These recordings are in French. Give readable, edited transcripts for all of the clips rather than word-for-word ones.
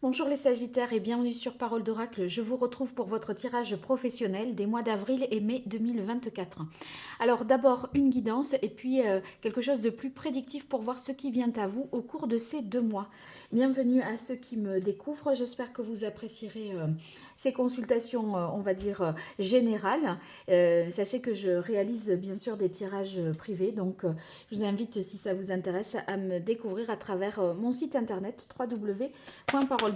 Bonjour les Sagittaires et bienvenue sur Parole d'Oracle. Je vous retrouve pour votre tirage professionnel des mois d'avril et mai 2024. Alors d'abord une guidance et puis quelque chose de plus prédictif pour voir ce qui vient à vous au cours de ces 2 mois. Bienvenue à ceux qui me découvrent. J'espère que vous apprécierez ces consultations, on va dire, générales. Sachez que je réalise bien sûr des tirages privés, donc je vous invite, si ça vous intéresse, à me découvrir à travers mon site internet www.paroledoracle.fr.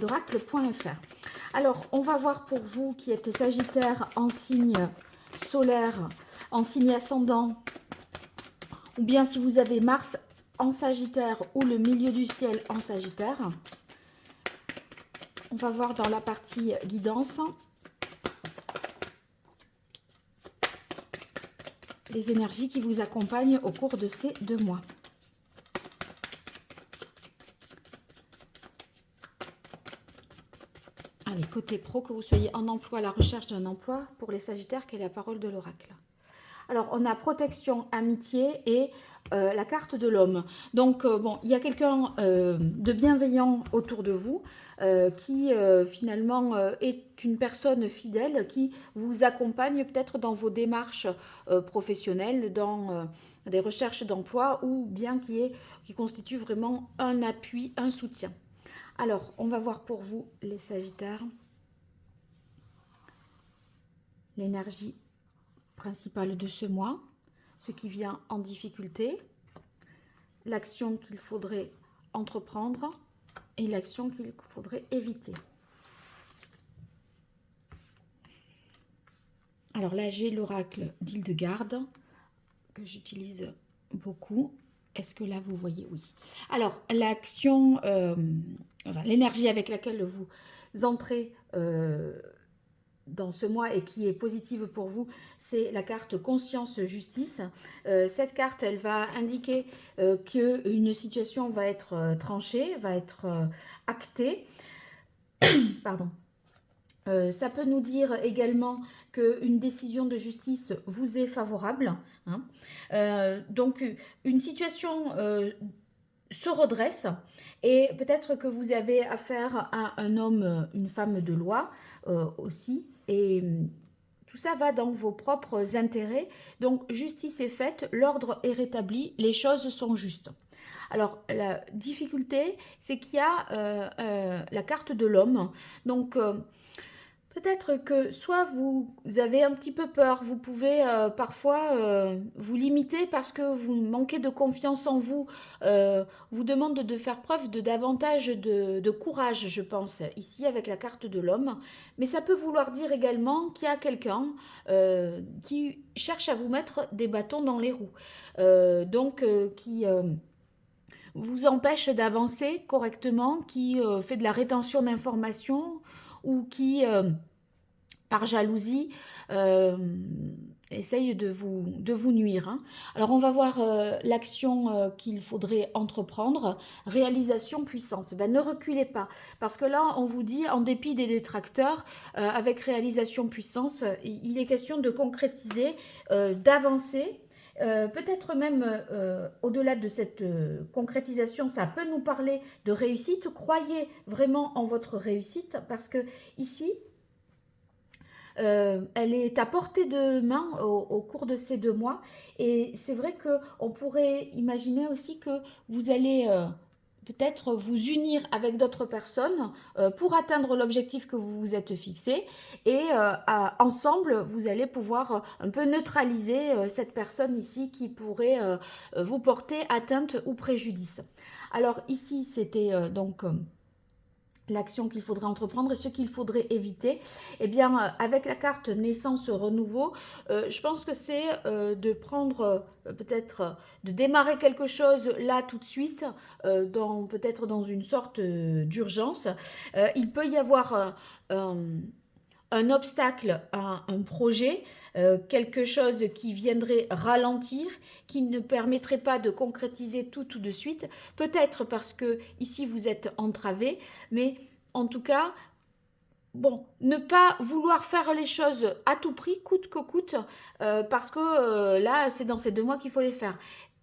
Alors, on va voir pour vous qui êtes Sagittaire en signe solaire, en signe ascendant, ou bien si vous avez Mars en Sagittaire ou le milieu du ciel en Sagittaire. On va voir dans la partie guidance les énergies qui vous accompagnent au cours de ces 2 mois. Allez, côté pro, que vous soyez en emploi, à la recherche d'un emploi, pour les Sagittaires, quelle est la parole de l'oracle? Alors, on a protection, amitié et la carte de l'homme. Donc, bon, il y a quelqu'un de bienveillant autour de vous qui, finalement, est une personne fidèle qui vous accompagne peut-être dans vos démarches professionnelles, dans des recherches d'emploi ou bien qui constitue vraiment un appui, un soutien. Alors, on va voir pour vous, les Sagittaires, l'énergie principale de ce mois, ce qui vient en difficulté, l'action qu'il faudrait entreprendre et l'action qu'il faudrait éviter. Alors là, j'ai l'oracle d'Hildegarde que j'utilise beaucoup. Est-ce que là, vous voyez? Oui. Alors, l'action, enfin, l'énergie avec laquelle vous entrez dans ce mois et qui est positive pour vous, c'est la carte Conscience Justice. Cette carte, elle va indiquer qu'une situation va être tranchée, va être actée. Pardon. Ça peut nous dire également qu'une décision de justice vous est favorable. Hein. Donc, une situation se redresse et peut-être que vous avez affaire à un homme, une femme de loi aussi. Et tout ça va dans vos propres intérêts. Donc, justice est faite, l'ordre est rétabli, les choses sont justes. Alors, la difficulté, c'est qu'il y a la carte de l'homme. Donc, peut-être que soit vous avez un petit peu peur, vous pouvez parfois vous limiter parce que vous manquez de confiance en vous, vous demande de faire preuve de davantage de courage, je pense, ici avec la carte de l'homme. Mais ça peut vouloir dire également qu'il y a quelqu'un qui cherche à vous mettre des bâtons dans les roues, qui vous empêche d'avancer correctement, qui fait de la rétention d'informations ou qui, par jalousie, essaye de vous nuire. Hein. Alors on va voir l'action qu'il faudrait entreprendre. Réalisation, puissance. Ben, ne reculez pas, parce que là on vous dit, en dépit des détracteurs, avec réalisation, puissance, il est question de concrétiser, d'avancer. Peut-être même au-delà de cette concrétisation, ça peut nous parler de réussite. Croyez vraiment en votre réussite, parce que ici, elle est à portée de main au cours de ces 2 mois. Et c'est vrai qu'on pourrait imaginer aussi que vous allez peut-être vous unir avec d'autres personnes pour atteindre l'objectif que vous vous êtes fixé. Et ensemble, vous allez pouvoir un peu neutraliser cette personne ici qui pourrait vous porter atteinte ou préjudice. Alors ici, c'était donc l'action qu'il faudrait entreprendre et ce qu'il faudrait éviter. Eh bien, avec la carte naissance renouveau, je pense que c'est de prendre, peut-être, de démarrer quelque chose là tout de suite, peut-être dans une sorte d'urgence. Il peut y avoir un obstacle à un projet, quelque chose qui viendrait ralentir, qui ne permettrait pas de concrétiser tout de suite, peut-être parce que ici vous êtes entravé, mais en tout cas, bon, ne pas vouloir faire les choses à tout prix, coûte que coûte, parce que là, c'est dans ces 2 mois qu'il faut les faire.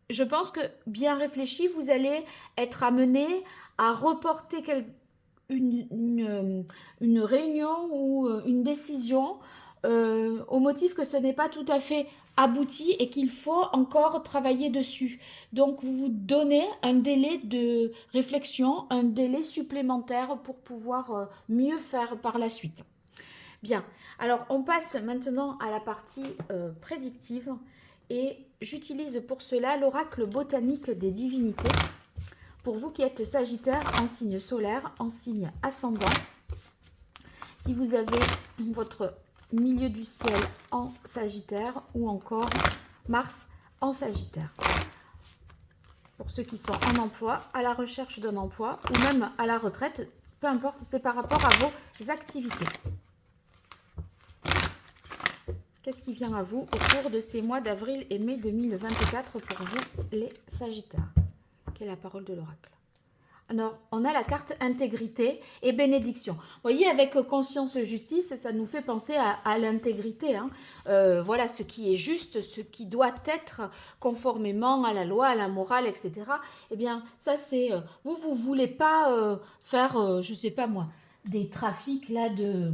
Je pense que, bien réfléchi, vous allez être amené à reporter une réunion ou une décision au motif que ce n'est pas tout à fait abouti et qu'il faut encore travailler dessus. Donc, vous vous donnez un délai de réflexion, un délai supplémentaire pour pouvoir mieux faire par la suite. Bien, alors on passe maintenant à la partie prédictive et j'utilise pour cela l'oracle botanique des divinités. Pour vous qui êtes Sagittaire en signe solaire, en signe ascendant, si vous avez votre milieu du ciel en Sagittaire ou encore Mars en Sagittaire. Pour ceux qui sont en emploi, à la recherche d'un emploi ou même à la retraite, peu importe, c'est par rapport à vos activités. Qu'est-ce qui vient à vous au cours de ces mois d'avril et mai 2024 pour vous, les Sagittaires? Quelle est la parole de l'oracle? Alors, on a la carte intégrité et bénédiction. Vous voyez, avec conscience justice, ça nous fait penser à l'intégrité. Hein. Voilà, ce qui est juste, ce qui doit être conformément à la loi, à la morale, etc. Eh bien, ça c'est... vous voulez pas faire, je sais pas moi, des trafics là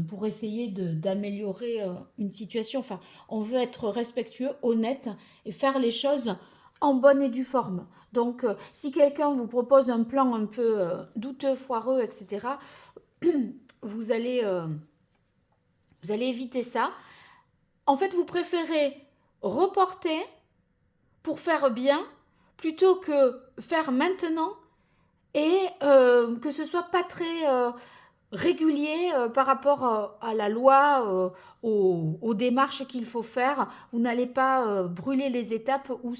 pour essayer d'améliorer une situation. Enfin, on veut être respectueux, honnête et faire les choses en bonne et due forme. Donc, si quelqu'un vous propose un plan un peu douteux, foireux, etc., vous allez éviter ça. En fait, vous préférez reporter pour faire bien plutôt que faire maintenant et que ce soit pas très régulier par rapport à la loi, aux démarches qu'il faut faire. Vous n'allez pas brûler les étapes ou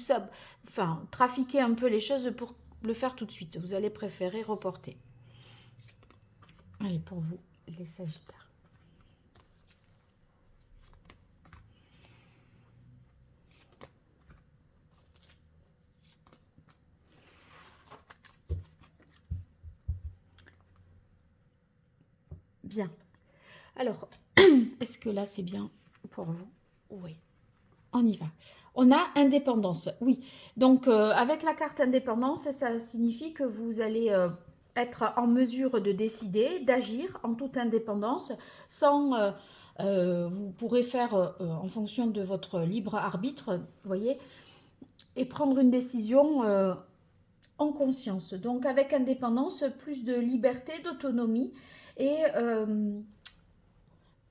trafiquer un peu les choses pour le faire tout de suite. Vous allez préférer reporter. Allez, pour vous, les Sagittaires. Bien. Alors, est-ce que là, c'est bien pour vous? Oui. On y va. On a indépendance, oui. Donc, avec la carte indépendance, ça signifie que vous allez être en mesure de décider, d'agir en toute indépendance, sans... vous pourrez faire en fonction de votre libre arbitre, vous voyez, et prendre une décision en conscience. Donc, avec indépendance, plus de liberté, d'autonomie et...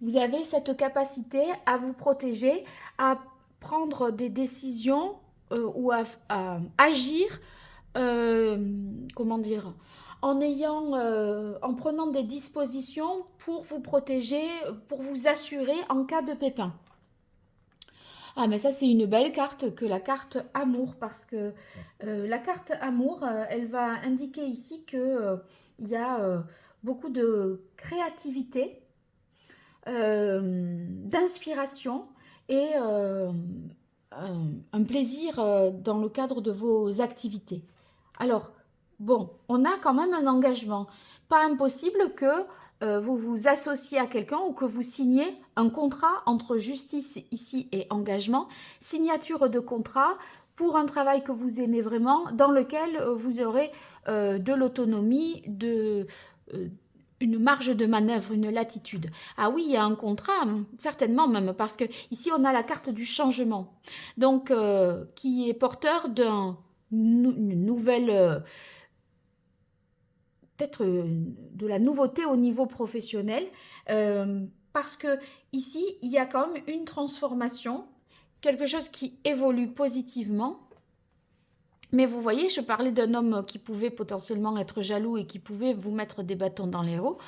vous avez cette capacité à vous protéger, à prendre des décisions ou à agir, comment dire, en prenant des dispositions pour vous protéger, pour vous assurer en cas de pépin. Ah, mais ça, c'est une belle carte que la carte amour, parce que la carte amour, elle va indiquer ici qu'il y a beaucoup de créativité, d'inspiration et un plaisir dans le cadre de vos activités. Alors, bon, on a quand même un engagement. Pas impossible que vous vous associez à quelqu'un ou que vous signiez un contrat entre justice ici et engagement, signature de contrat pour un travail que vous aimez vraiment, dans lequel vous aurez de l'autonomie, une marge de manœuvre, une latitude. Ah oui, il y a un contrat, certainement même, parce que ici on a la carte du changement, donc qui est porteur d'une nouvelle, peut-être de la nouveauté au niveau professionnel, parce que ici il y a quand même une transformation, quelque chose qui évolue positivement. Mais vous voyez, je parlais d'un homme qui pouvait potentiellement être jaloux et qui pouvait vous mettre des bâtons dans les roues.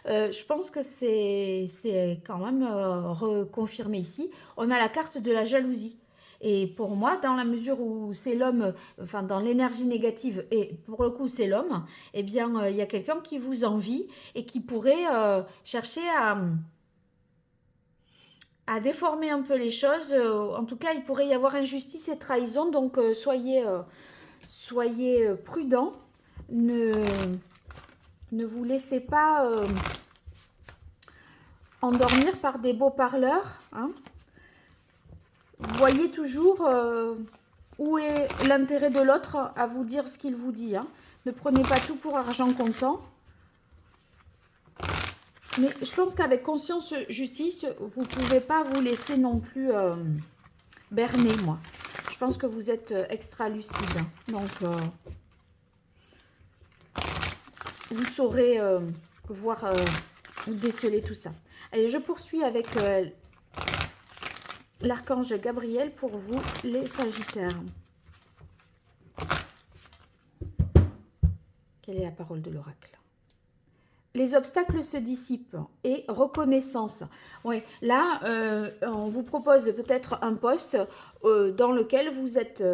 Je pense que c'est quand même reconfirmé ici. On a la carte de la jalousie. Et pour moi, dans la mesure où c'est l'homme, enfin dans l'énergie négative, et pour le coup c'est l'homme, eh bien il y a quelqu'un qui vous envie et qui pourrait chercher à déformer un peu les choses. En tout cas, il pourrait y avoir injustice et trahison, donc soyez prudents, ne vous laissez pas endormir par des beaux parleurs. Hein. Voyez toujours où est l'intérêt de l'autre à vous dire ce qu'il vous dit. Hein. Ne prenez pas tout pour argent comptant. Mais je pense qu'avec conscience, justice, vous ne pouvez pas vous laisser non plus berner, moi. Je pense que vous êtes extra lucide. Donc, vous saurez voir, déceler tout ça. Allez, je poursuis avec l'archange Gabriel pour vous, les Sagittaires. Quelle est la parole de l'oracle? Les obstacles se dissipent et reconnaissance. Oui, là, on vous propose peut-être un poste dans lequel vous êtes,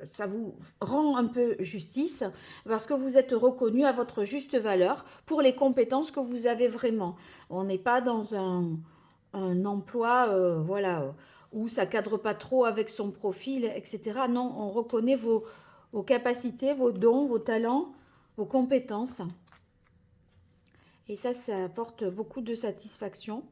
ça vous rend un peu justice parce que vous êtes reconnu à votre juste valeur pour les compétences que vous avez vraiment. On n'est pas dans un emploi, voilà, où ça cadre pas trop avec son profil, etc. Non, on reconnaît vos capacités, vos dons, vos talents, vos compétences. Et ça apporte beaucoup de satisfaction.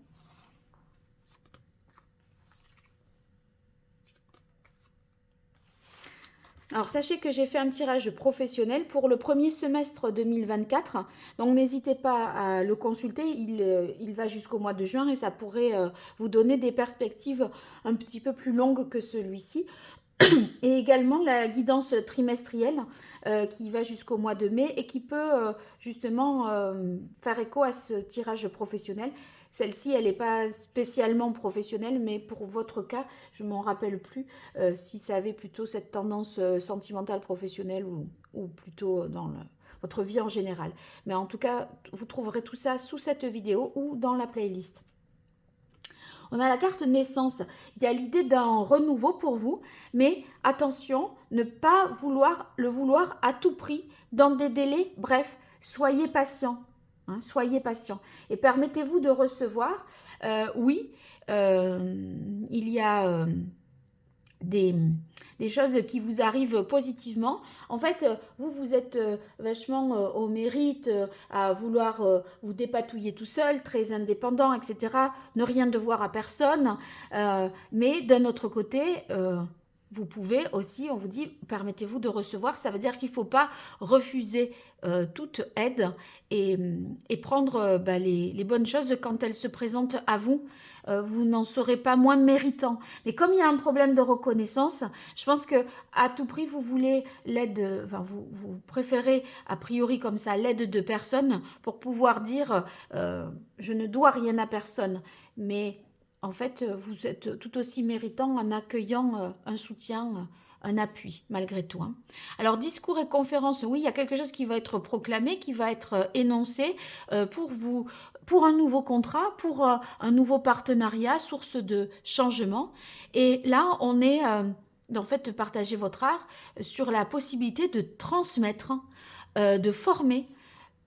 Alors, sachez que j'ai fait un tirage professionnel pour le premier semestre 2024. Donc, n'hésitez pas à le consulter. Il va jusqu'au mois de juin et ça pourrait vous donner des perspectives un petit peu plus longues que celui-ci. Et également la guidance trimestrielle qui va jusqu'au mois de mai et qui peut justement faire écho à ce tirage professionnel. Celle-ci, elle n'est pas spécialement professionnelle, mais pour votre cas, je ne m'en rappelle plus si ça avait plutôt cette tendance sentimentale professionnelle ou plutôt dans votre vie en général. Mais en tout cas, vous trouverez tout ça sous cette vidéo ou dans la playlist. On a la carte naissance. Il y a l'idée d'un renouveau pour vous, mais attention, ne pas le vouloir à tout prix, dans des délais brefs. Soyez patient. Hein, soyez patient. Et permettez-vous de recevoir. Oui, il y a des choses qui vous arrivent positivement. En fait, vous êtes vachement au mérite, à vouloir vous dépatouiller tout seul, très indépendant, etc. Ne rien devoir à personne. Mais d'un autre côté, vous pouvez aussi, on vous dit, permettez-vous de recevoir. Ça veut dire qu'il ne faut pas refuser toute aide et prendre les bonnes choses quand elles se présentent à vous. Vous n'en serez pas moins méritant. Mais comme il y a un problème de reconnaissance, je pense que à tout prix, vous voulez l'aide, enfin, vous préférez a priori comme ça l'aide de personne pour pouvoir dire je ne dois rien à personne. Mais en fait, vous êtes tout aussi méritant en accueillant un soutien, un appui, malgré tout. Hein. Alors, discours et conférences, oui, il y a quelque chose qui va être proclamé, qui va être énoncé pour vous, pour un nouveau contrat, pour un nouveau partenariat, source de changement. Et là, on est, en fait, de partager votre art sur la possibilité de transmettre, de former.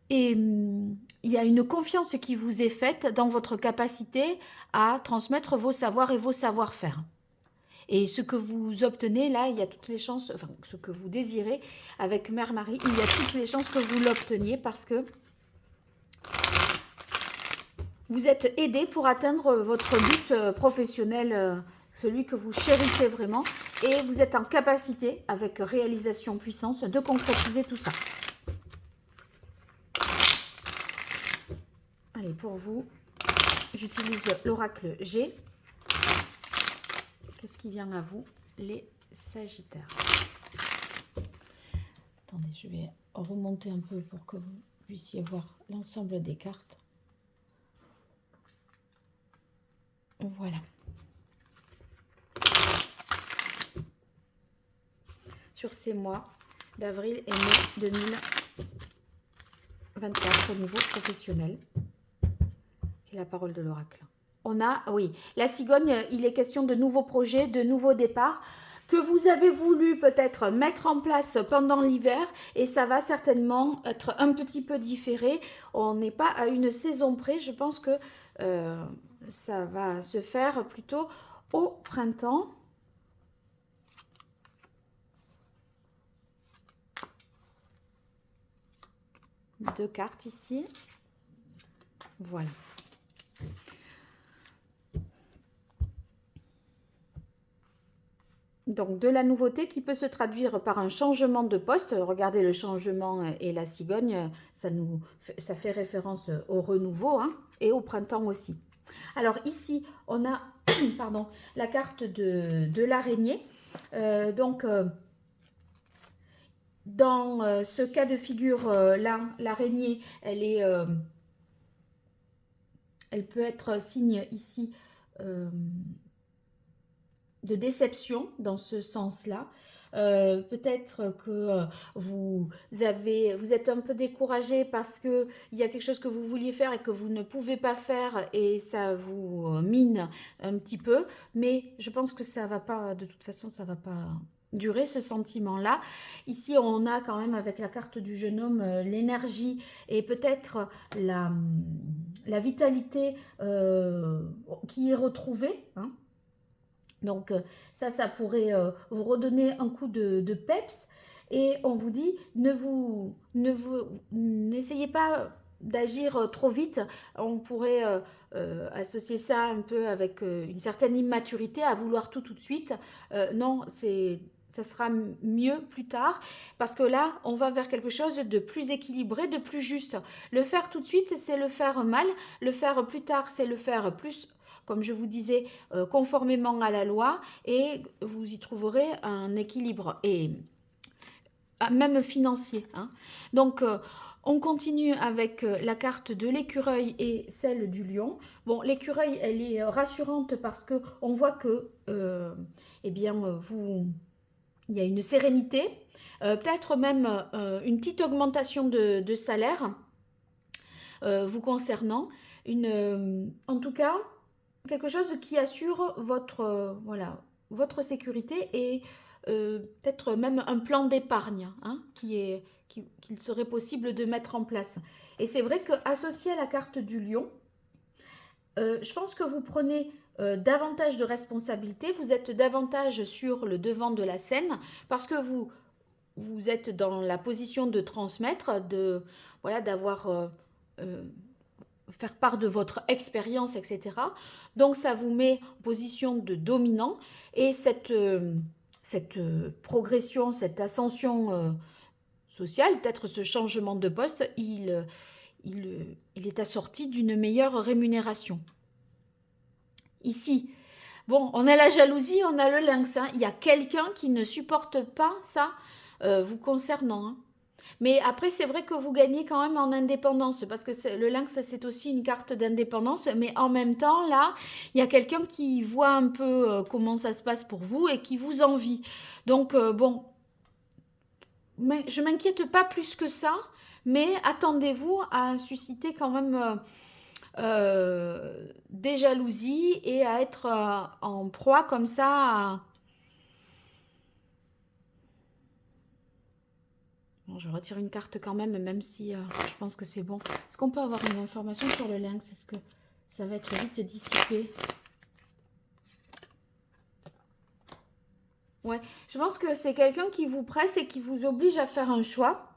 Et il y a une confiance qui vous est faite dans votre capacité à transmettre vos savoirs et vos savoir-faire. Et ce que vous obtenez, là, il y a toutes les chances, enfin, ce que vous désirez avec Mère Marie, il y a toutes les chances que vous l'obteniez parce que vous êtes aidé pour atteindre votre but professionnel, celui que vous chérissez vraiment, et vous êtes en capacité, avec réalisation puissance, de concrétiser tout ça. Allez, pour vous, j'utilise l'oracle G. Qu'est-ce qui vient à vous, les Sagittaires? Attendez, je vais remonter un peu pour que vous puissiez voir l'ensemble des cartes. Voilà. Sur ces mois d'avril et mai 2024 au niveau professionnel. Et la parole de l'oracle. On a, oui, la cigogne, il est question de nouveaux projets, de nouveaux départs que vous avez voulu peut-être mettre en place pendant l'hiver et ça va certainement être un petit peu différé. On n'est pas à une saison près, je pense que ça va se faire plutôt au printemps. Deux cartes ici. Voilà. Donc, de la nouveauté qui peut se traduire par un changement de poste. Regardez le changement et la cigogne, ça fait référence au renouveau, hein, et au printemps aussi. Alors ici, on a pardon, la carte de l'araignée. Donc, dans ce cas de figure-là, l'araignée, elle peut être signe ici de déception dans ce sens-là. Peut-être que vous êtes un peu découragé parce qu'il y a quelque chose que vous vouliez faire et que vous ne pouvez pas faire et ça vous mine un petit peu. Mais je pense que ça va pas, de toute façon, ça va pas durer ce sentiment-là. Ici, on a quand même avec la carte du jeune homme l'énergie et peut-être la vitalité qui est retrouvée, hein. Donc ça pourrait vous redonner un coup de peps et on vous dit n'essayez pas d'agir trop vite. On pourrait associer ça un peu avec une certaine immaturité à vouloir tout de suite. Non, ça sera mieux plus tard parce que là, on va vers quelque chose de plus équilibré, de plus juste. Le faire tout de suite, c'est le faire mal. Le faire plus tard, c'est le faire plus, comme je vous disais, conformément à la loi et vous y trouverez un équilibre et même financier, hein. Donc, on continue avec la carte de l'écureuil et celle du lion. Bon, l'écureuil, elle est rassurante parce qu'on voit que, eh bien, il y a une sérénité, peut-être même une petite augmentation de salaire vous concernant. En tout cas, quelque chose qui assure voilà, votre sécurité et peut-être même un plan d'épargne, hein, qu'il serait possible de mettre en place. Et c'est vrai qu'associé à la carte du lion, je pense que vous prenez davantage de responsabilités, vous êtes davantage sur le devant de la scène parce que vous êtes dans la position de transmettre, voilà, d'avoir faire part de votre expérience, etc. Donc ça vous met en position de dominant et cette progression, cette ascension sociale, peut-être ce changement de poste, il est assorti d'une meilleure rémunération. Ici, bon, on a la jalousie, on a le lynx, hein. Il y a quelqu'un qui ne supporte pas ça vous concernant, hein. Mais après, c'est vrai que vous gagnez quand même en indépendance, parce que le lynx, c'est aussi une carte d'indépendance, mais en même temps, là, il y a quelqu'un qui voit un peu comment ça se passe pour vous et qui vous envie. Donc, bon, je ne m'inquiète pas plus que ça, mais attendez-vous à susciter quand même des jalousies et à être en proie comme ça à... Bon, je retire une carte quand même si je pense que c'est bon. Est-ce qu'on peut avoir une information sur le lynx? Est-ce que ça va être vite dissipé? Ouais, je pense que c'est quelqu'un qui vous presse et qui vous oblige à faire un choix.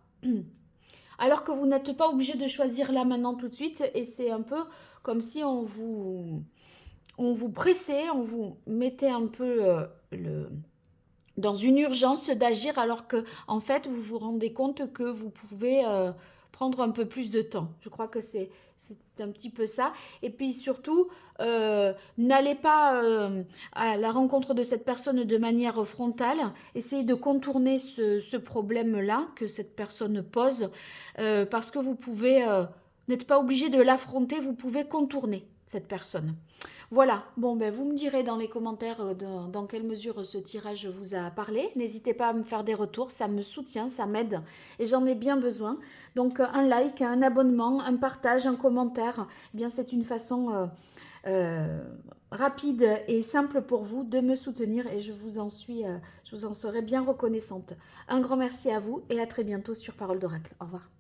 Alors que vous n'êtes pas obligé de choisir là maintenant tout de suite. Et c'est un peu comme si on vous pressait, on vous mettait un peu dans une urgence d'agir alors que en fait vous vous rendez compte que vous pouvez prendre un peu plus de temps. Je crois que c'est un petit peu ça. Et puis surtout, n'allez pas à la rencontre de cette personne de manière frontale. Essayez de contourner ce problème-là que cette personne pose parce que vous pouvez, n'êtes pas obligé de l'affronter, vous pouvez contourner cette personne. Voilà, bon ben vous me direz dans les commentaires dans quelle mesure ce tirage vous a parlé. N'hésitez pas à me faire des retours, ça me soutient, ça m'aide et j'en ai bien besoin. Donc un like, un abonnement, un partage, un commentaire, eh bien c'est une façon rapide et simple pour vous de me soutenir et je vous en serai bien reconnaissante. Un grand merci à vous et à très bientôt sur Parole d'Oracle. Au revoir.